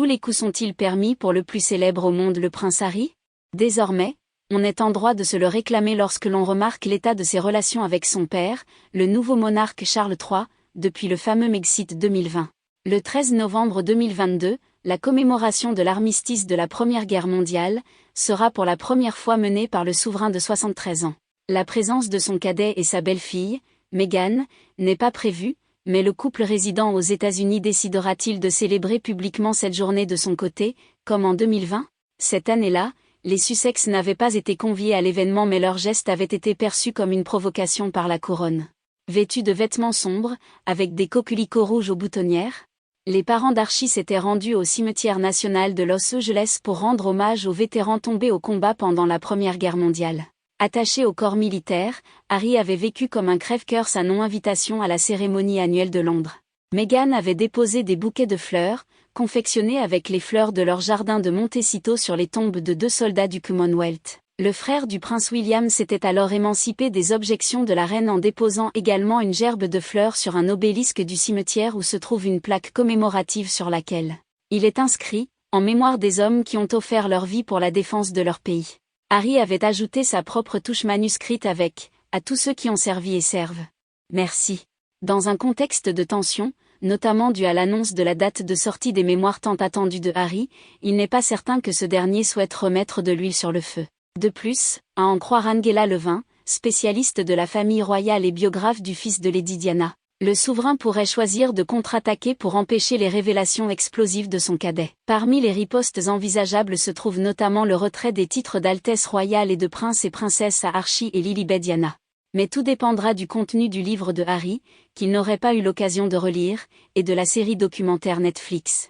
Tous les coups sont-ils permis pour le plus célèbre au monde, le prince Harry? Désormais, on est en droit de se le réclamer lorsque l'on remarque l'état de ses relations avec son père, le nouveau monarque Charles III, depuis le fameux Megxit 2020. Le 13 novembre 2022, la commémoration de l'armistice de la Première Guerre mondiale sera pour la première fois menée par le souverain de 73 ans. La présence de son cadet et sa belle-fille, Meghan, n'est pas prévue, mais le couple résidant aux États-Unis décidera-t-il de célébrer publiquement cette journée de son côté, comme en 2020? Cette année-là, les Sussex n'avaient pas été conviés à l'événement, mais leur geste avait été perçu comme une provocation par la couronne. Vêtus de vêtements sombres, avec des coquelicots rouges aux boutonnières, les parents d'Archie s'étaient rendus au cimetière national de Los Angeles pour rendre hommage aux vétérans tombés au combat pendant la Première Guerre mondiale. Attaché au corps militaire, Harry avait vécu comme un crève-cœur sa non-invitation à la cérémonie annuelle de Londres. Meghan avait déposé des bouquets de fleurs, confectionnés avec les fleurs de leur jardin de Montecito sur les tombes de 2 soldats du Commonwealth. Le frère du prince William s'était alors émancipé des objections de la reine en déposant également une gerbe de fleurs sur un obélisque du cimetière où se trouve une plaque commémorative sur laquelle il est inscrit « En mémoire des hommes qui ont offert leur vie pour la défense de leur pays ». Harry avait ajouté sa propre touche manuscrite avec « À tous ceux qui ont servi et servent. Merci ». Dans un contexte de tension, notamment dû à l'annonce de la date de sortie des mémoires tant attendues de Harry, il n'est pas certain que ce dernier souhaite remettre de l'huile sur le feu. De plus, à en croire Angela Levin, spécialiste de la famille royale et biographe du fils de Lady Diana, le souverain pourrait choisir de contre-attaquer pour empêcher les révélations explosives de son cadet. Parmi les ripostes envisageables se trouve notamment le retrait des titres d'Altesse royale et de prince et princesse à Archie et Lilibet Diana. Mais tout dépendra du contenu du livre de Harry, qu'il n'aurait pas eu l'occasion de relire, et de la série documentaire Netflix.